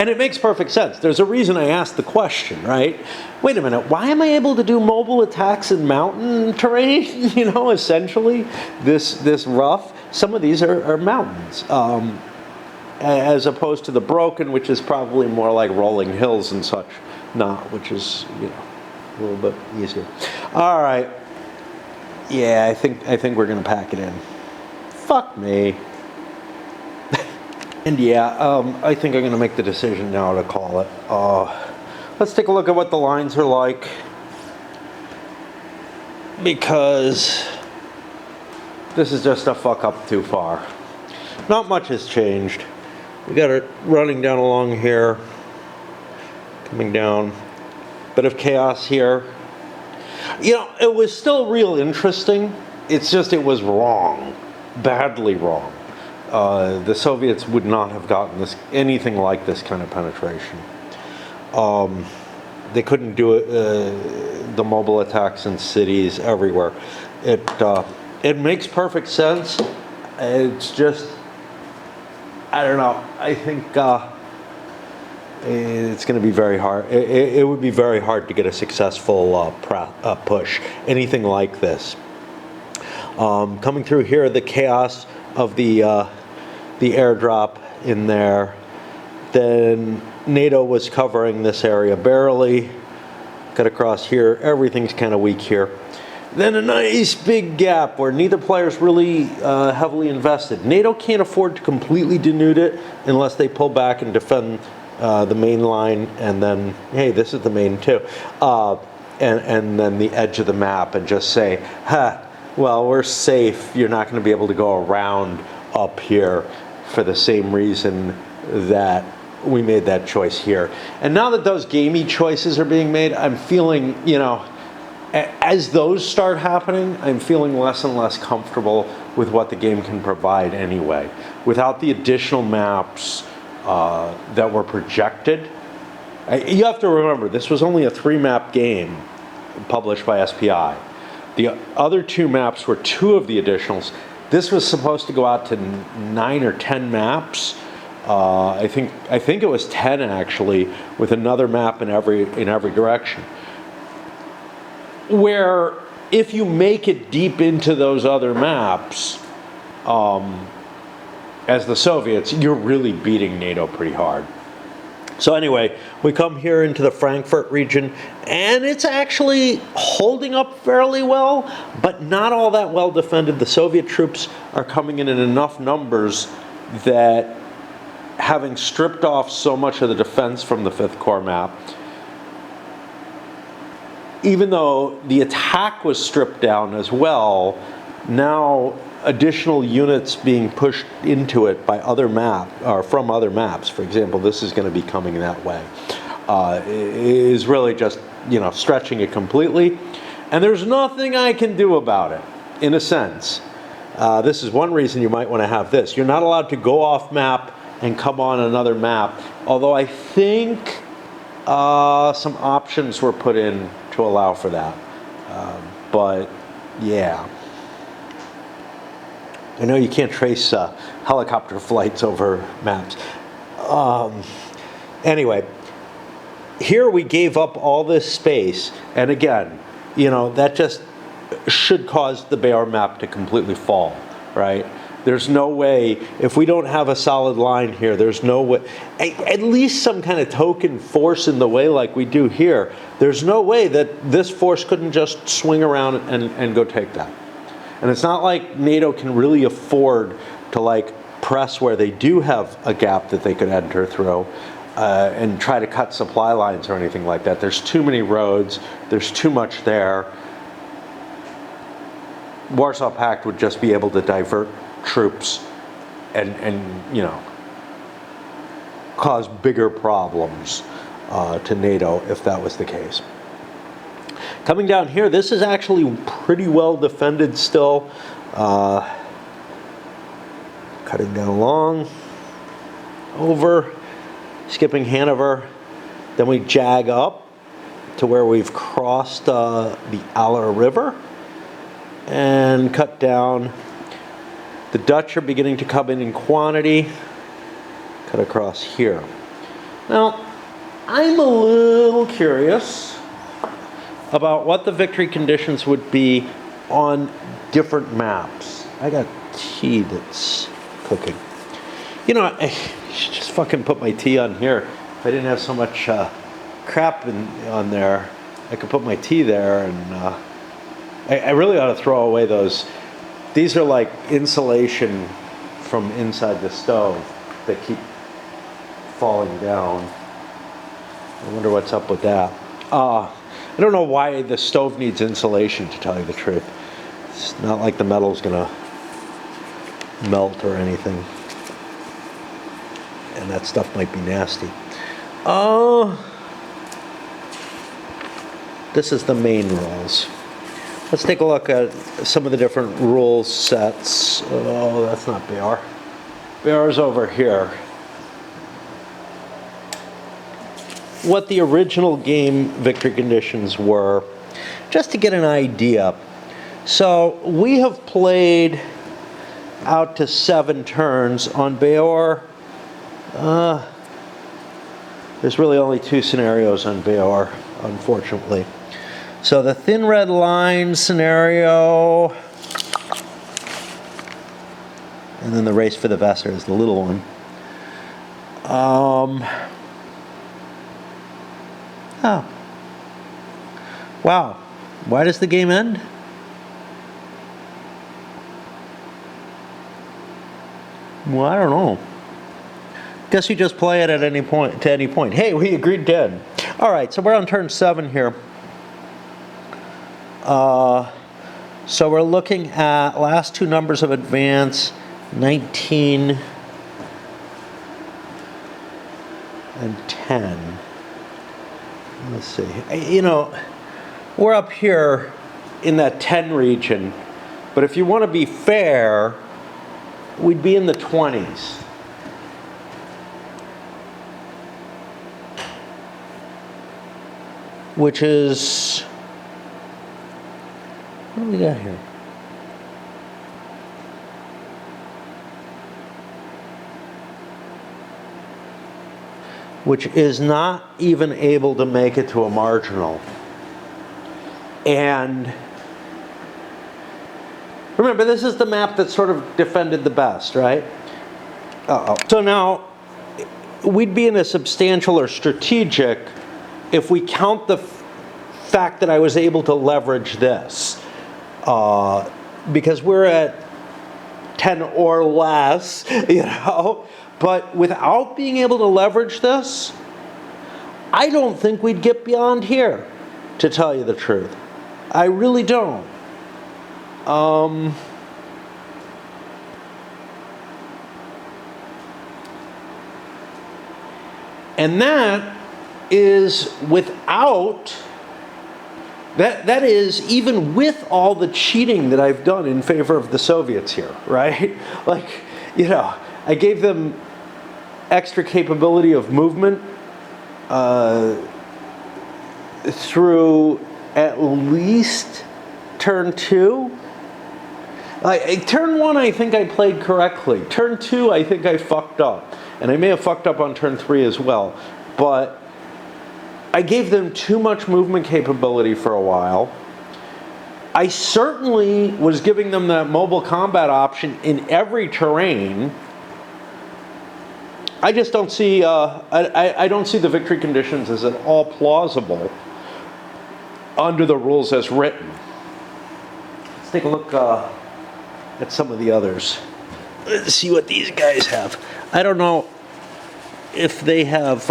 And it makes perfect sense. There's a reason I asked the question, right? Wait a minute, why am I able to do mobile attacks in mountain terrain? Essentially, this rough. Some of these are mountains, as opposed to the broken, which is probably more like rolling hills and such, which is a little bit easier. All right. Yeah, I think we're gonna pack it in. Fuck me. And yeah, I think I'm going to make the decision now to call it. Let's take a look at what the lines are like. Because this is just a fuck up too far. Not much has changed. We got it running down along here. Coming down. Bit of chaos here. It was still real interesting. It's just it was wrong. Badly wrong. The Soviets would not have gotten anything like this kind of penetration. They couldn't do it, the mobile attacks in cities everywhere. It makes perfect sense. It's just, I don't know. I think it's going to be very hard. It would be very hard to get a successful push, anything like this. Coming through here, the chaos of the airdrop in there. Then NATO was covering this area barely. Cut across here. Everything's kind of weak here. Then a nice big gap where neither player's really heavily invested. NATO can't afford to completely denude it unless they pull back and defend the main line, and then, hey, this is the main too. And then the edge of the map, and just say, well, we're safe. You're not going to be able to go around up here for the same reason that we made that choice here. And now that those gamey choices are being made, I'm feeling, as those start happening, I'm feeling less and less comfortable with what the game can provide anyway. Without the additional maps that were projected, you have to remember, this was only a 3-map game published by SPI. The other 2 maps were 2 of the additionals. This was supposed to go out to 9 or 10 maps. I think it was 10 actually, with another map in every direction. Where if you make it deep into those other maps, as the Soviets, you're really beating NATO pretty hard. So anyway, we come here into the Frankfurt region, and it's actually holding up fairly well, but not all that well defended. The Soviet troops are coming in enough numbers that, having stripped off so much of the defense from the 5th Corps map, even though the attack was stripped down as well, now additional units being pushed into it by other from other maps. For example, this is going to be coming that way. Is really just stretching it completely, and there's nothing I can do about it. In a sense, this is one reason you might want to have this. You're not allowed to go off map and come on another map. Although I think some options were put in to allow for that. But yeah. I know you can't trace helicopter flights over maps. Anyway, here we gave up all this space, and again, that just should cause the Bayor map to completely fall, right? There's no way, if we don't have a solid line here, there's no way, at least some kind of token force in the way like we do here, there's no way that this force couldn't just swing around and go take that. And it's not like NATO can really afford to press where they do have a gap that they could enter through and try to cut supply lines or anything like that. There's too many roads, there's too much there. Warsaw Pact would just be able to divert troops and cause bigger problems to NATO if that was the case. Coming down here, this is actually pretty well defended still. Cutting down along, over, skipping Hanover. Then we jag up to where we've crossed the Aller River and cut down. The Dutch are beginning to come in quantity. Cut across here. Now, I'm a little curious about what the victory conditions would be on different maps. I got tea that's cooking. You know, I should just fucking put my tea on here. If I didn't have so much crap on there, I could put my tea there, and I really ought to throw away those. These are like insulation from inside the stove that keep falling down. I wonder what's up with that. I don't know why the stove needs insulation, to tell you the truth. It's not like the metal's gonna melt or anything. And that stuff might be nasty. This is the main rules. Let's take a look at some of the different rule sets. Oh, that's not Bear. Bear's over here. What the original game victory conditions were, just to get an idea. So we have played out to 7 turns. On Beor, there's really only 2 scenarios on Beor, unfortunately. So the thin red line scenario, and then the race for the Vesser is the little one. Oh. Wow. Why does the game end? Well, I don't know. Guess you just play it at any point, to any point. Hey, we agreed to end. All right, so we're on turn 7 here. So we're looking at last 2 numbers of advance, 19 and 10. Let's see. You know, we're up here in that 10 region, but if you want to be fair, we'd be in the 20s. Which is, what do we got here? Which is not even able to make it to a marginal. And remember, this is the map that sort of defended the best, right? So now, we'd be in a substantial or strategic if we count the fact that I was able to leverage this. Because we're at 10 or less, you know. But without being able to leverage this, I don't think we'd get beyond here, to tell you the truth. I really don't. And that is without, that is even with all the cheating that I've done in favor of the Soviets here, right? Like, you know, I gave them extra capability of movement through at least turn 2. Turn 1, I think I played correctly. Turn 2, I think I fucked up. And I may have fucked up on turn 3 as well. But I gave them too much movement capability for a while. I certainly was giving them that mobile combat option in every terrain. I just don't see, I don't see the victory conditions as at all plausible under the rules as written. Let's take a look at some of the others. Let's see what these guys have. I don't know if they have,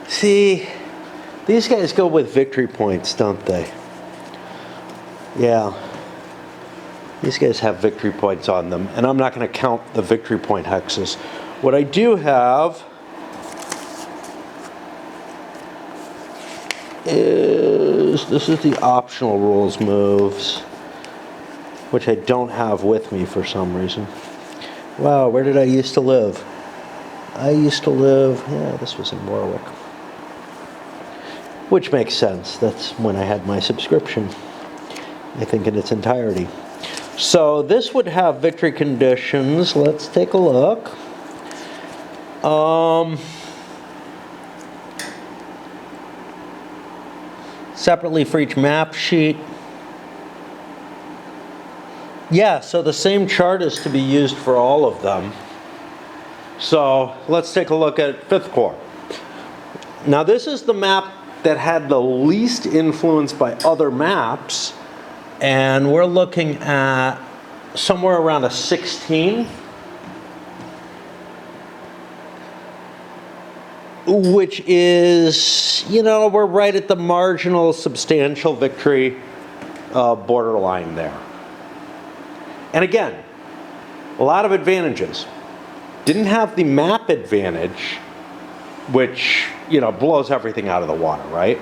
see, these guys go with victory points, don't they? Yeah. These guys have victory points on them, and I'm not going to count the victory point hexes. What I do have is, this is the optional rules moves, which I don't have with me for some reason. Wow, where did I used to live? I used to live, yeah, this was in Warwick. Which makes sense, that's when I had my subscription. I think, in its entirety. So this would have victory conditions. Let's take a look. Separately for each map sheet. Yeah, so the same chart is to be used for all of them. So let's take a look at 5th Corps. Now this is the map that had the least influence by other maps, and we're looking at somewhere around a 16, which is, you know, we're right at the marginal substantial victory borderline there. And again, a lot of advantages. Didn't have the map advantage, which, you know, blows everything out of the water, right?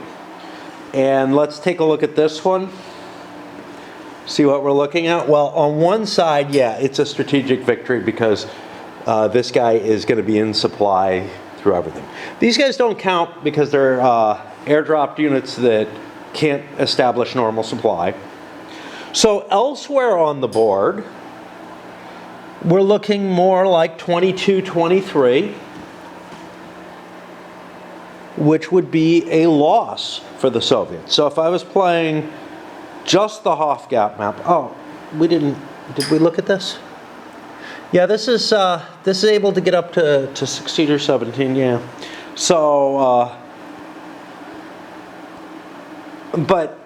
And let's take a look at this one. See what we're looking at? Well, on one side, yeah, it's a strategic victory because this guy is going to be in supply through everything. These guys don't count because they're airdropped units that can't establish normal supply. So elsewhere on the board, we're looking more like 22, 23, which would be a loss for the Soviets. So if I was playing just the Hof-Gap map, oh, did we look at this? Yeah, this is able to get up to 16 or 17, yeah. So, but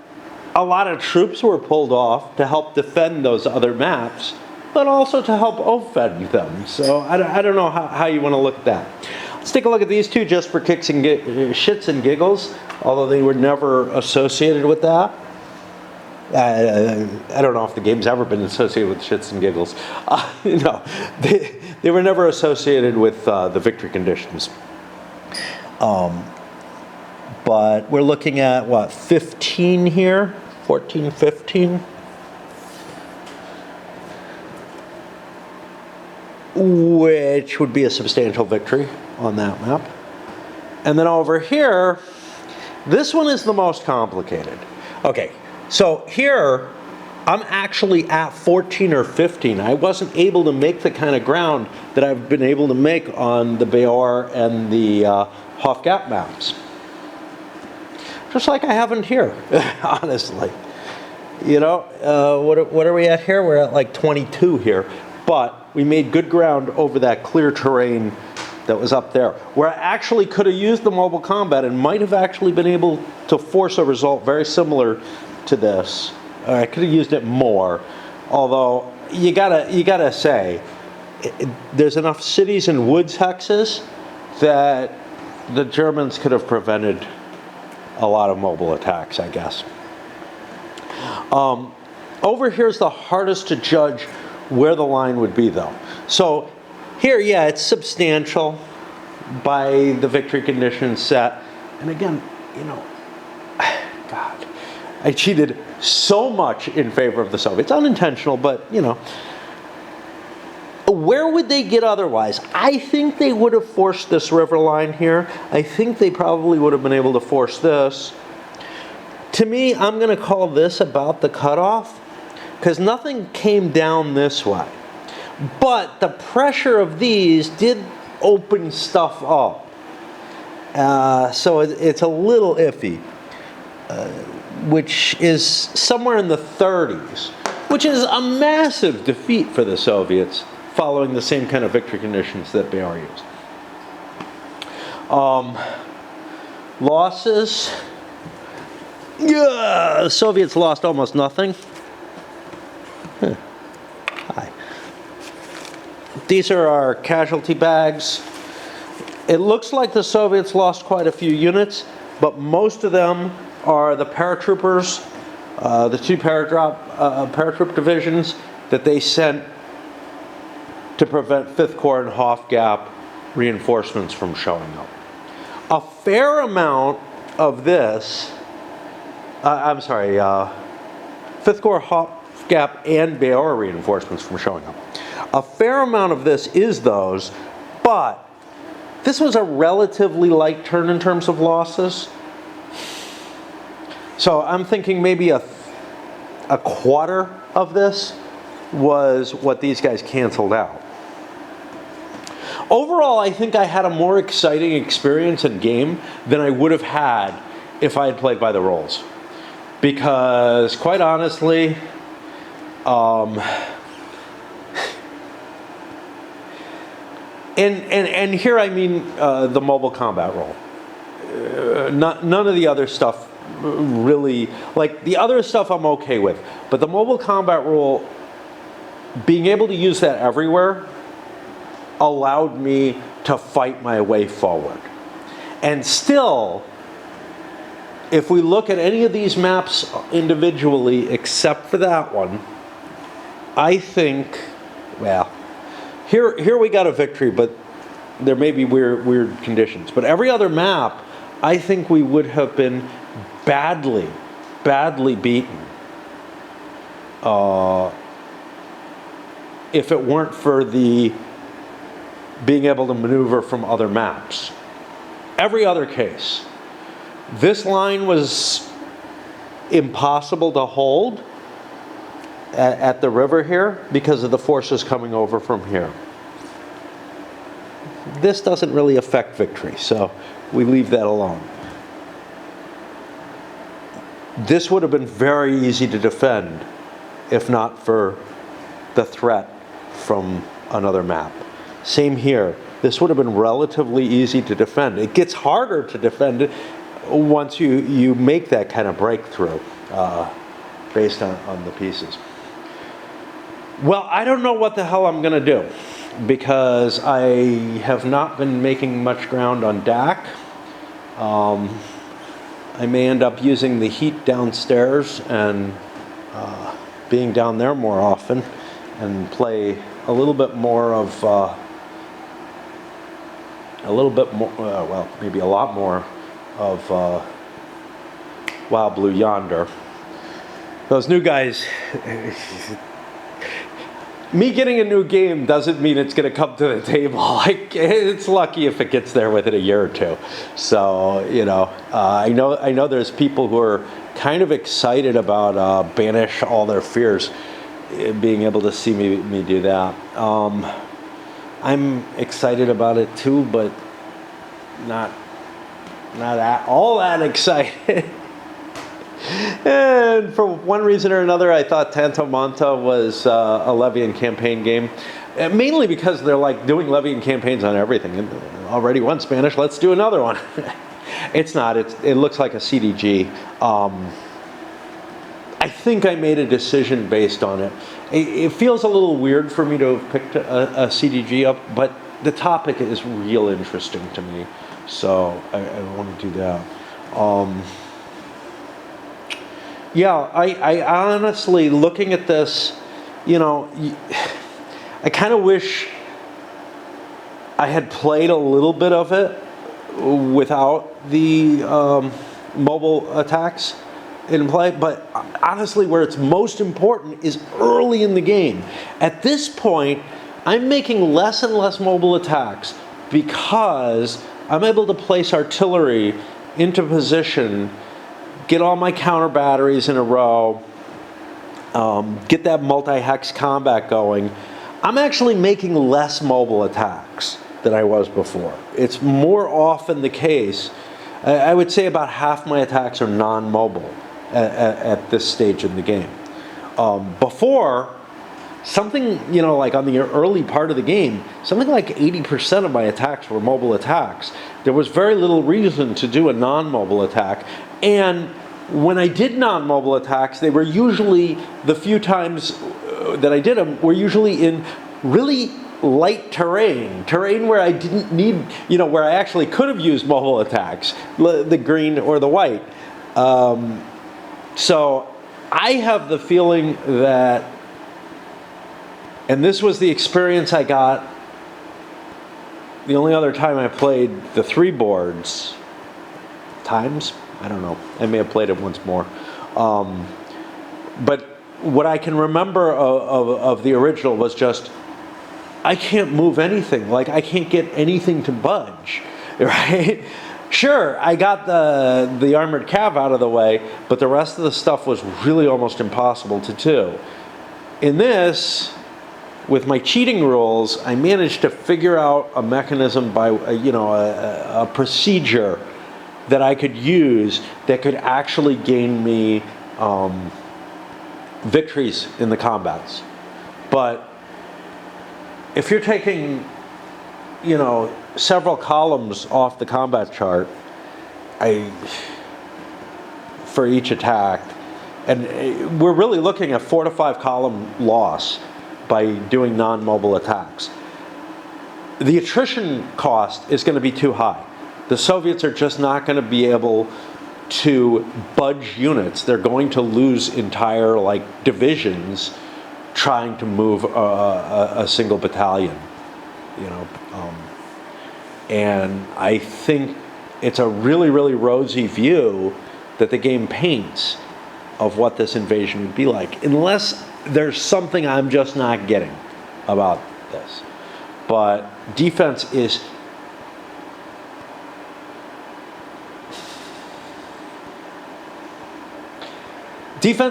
a lot of troops were pulled off to help defend those other maps, but also to help offend them. So I don't know how you want to look at that. Let's take a look at these two just for kicks and shits and giggles, although they were never associated with that. I don't know if the game's ever been associated with shits and giggles. No, they were never associated with the victory conditions. But we're looking at, what, 15 here? 14, 15? Which would be a substantial victory on that map. And then over here, this one is the most complicated. Okay, so here, I'm actually at 14 or 15. I wasn't able to make the kind of ground that I've been able to make on the Beor and the Hof-Gap maps. Just like I haven't here, honestly. You know, what are we at here? We're at like 22 here. But we made good ground over that clear terrain that was up there, where I actually could have used the mobile combat and might have actually been able to force a result very similar to this. I could have used it more, although you gotta say, there's enough cities and woods hexes that the Germans could have prevented a lot of mobile attacks, I guess. Over here's the hardest to judge where the line would be, though. So here, yeah, it's substantial by the victory conditions set. And again, you know, God, I cheated so much in favor of the Soviets. Unintentional, but, you know. Where would they get otherwise? I think they would have forced this river line here. I think they probably would have been able to force this. To me, I'm going to call this about the cutoff, because nothing came down this way. But the pressure of these did open stuff up. So it's a little iffy, which is somewhere in the 30s, which is a massive defeat for the Soviets, following the same kind of victory conditions that Beor used. Losses. Yeah, the Soviets lost almost nothing. Hi. These are our casualty bags. It looks like the Soviets lost quite a few units, but most of them are the paratroopers, the two paratroop divisions that they sent to prevent 5th Corps and Hof-Gap reinforcements from showing up. A fair amount of this, 5th Corps, Hof-Gap, and Beor reinforcements from showing up. A fair amount of this is those, but this was a relatively light turn in terms of losses. So I'm thinking maybe a a quarter of this was what these guys canceled out. Overall, I think I had a more exciting experience in game than I would have had if I had played by the rules. Because, quite honestly, and here I mean the mobile combat role. None of the other stuff really, like the other stuff I'm okay with, but the mobile combat role, being able to use that everywhere allowed me to fight my way forward. And still, if we look at any of these maps individually, except for that one, I think, well, here we got a victory, but there may be weird conditions. But every other map, I think we would have been badly beaten if it weren't for the being able to maneuver from other maps. Every other case, this line was impossible to hold at the river here because of the forces coming over from here. This doesn't really affect victory, so we leave that alone. This would have been very easy to defend if not for the threat from another map. Same here. This would have been relatively easy to defend. It gets harder to defend once you make that kind of breakthrough based on the pieces. Well, I don't know what the hell I'm going to do because I have not been making much ground on DAC. I may end up using the heat downstairs and being down there more often and play a little bit more of well, maybe a lot more of Wild Blue Yonder. Those new guys, me getting a new game doesn't mean it's going to come to the table. Like, it's lucky if it gets there within a year or two. So, you know, I know there's people who are kind of excited about Banish All Their Fears, being able to see me do that. I'm excited about it too, but not all that excited. And for one reason or another, I thought Tanto Manta was a Levian campaign game. Mainly because they're like doing Levian campaigns on everything. And already one Spanish, let's do another one. It's not. It looks like a CDG. I think I made a decision based on it. It feels a little weird for me to have picked a CDG up, but the topic is real interesting to me. So I want to do that. Yeah, I honestly, looking at this, you know, I kind of wish I had played a little bit of it without the mobile attacks in play, but honestly where it's most important is early in the game. At this point, I'm making less and less mobile attacks because I'm able to place artillery into position, get all my counter batteries in a row, get that multi-hex combat going. I'm actually making less mobile attacks than I was before. It's more often the case. I would say about half my attacks are non-mobile at this stage in the game. Before, something, you know, like on the early part of the game, something like 80% of my attacks were mobile attacks. There was very little reason to do a non-mobile attack. And when I did non-mobile attacks, they were usually, the few times that I did them, were usually in really light terrain where I didn't need, you know, where I actually could have used mobile attacks, the green or the white. So I have the feeling that, and this was the experience I got the only other time I played the 3 boards, times? I don't know. I may have played it once more. But what I can remember of the original was just, I can't move anything. Like, I can't get anything to budge, right? Sure, I got the armored cav out of the way, but the rest of the stuff was really almost impossible to do. In this, with my cheating rules, I managed to figure out a mechanism by, a procedure that I could use that could actually gain me victories in the combats. But if you're taking, several columns off the combat chart, for each attack, and we're really looking at 4 to 5 column loss by doing non-mobile attacks. The attrition cost is going to be too high. The Soviets are just not going to be able to budge units. They're going to lose entire divisions trying to move a single battalion. And I think it's a really, really rosy view that the game paints of what this invasion would be like, unless there's something I'm just not getting about this. But defense is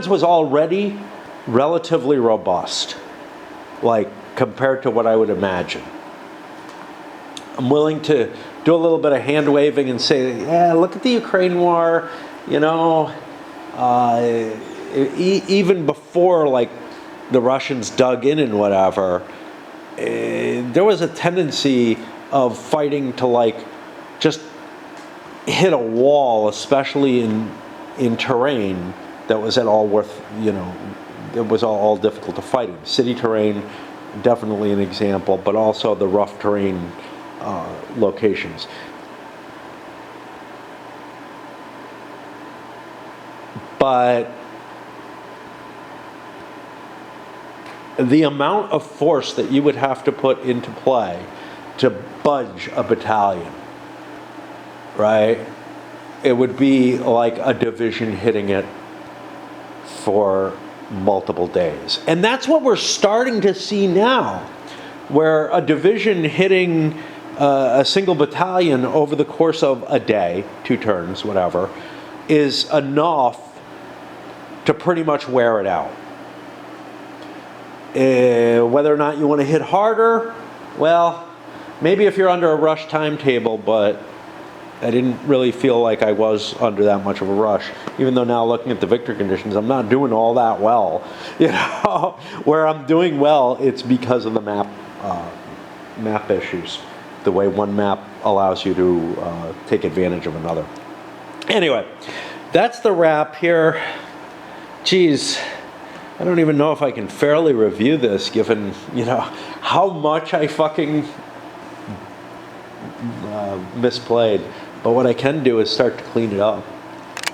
was already relatively robust, compared to what I would imagine. I'm willing to do a little bit of hand waving and say, yeah, look at the Ukraine war, even before the Russians dug in and whatever, there was a tendency of fighting to just hit a wall, especially in terrain that was at all worth, it was all difficult to fight in. City terrain, definitely an example, but also the rough terrain locations. But the amount of force that you would have to put into play to budge a battalion, right? It would be like a division hitting it for multiple days. And that's what we're starting to see now, where a division hitting a single battalion over the course of a day, 2 turns, whatever, is enough to pretty much wear it out. Whether or not you want to hit harder, well, maybe if you're under a rush timetable, but I didn't really feel like I was under that much of a rush, even though now looking at the victory conditions, I'm not doing all that well. Where I'm doing well, it's because of the map issues, the way one map allows you to take advantage of another. Anyway, that's the wrap here. Geez, I don't even know if I can fairly review this, given how much I fucking misplayed. But what I can do is start to clean it up.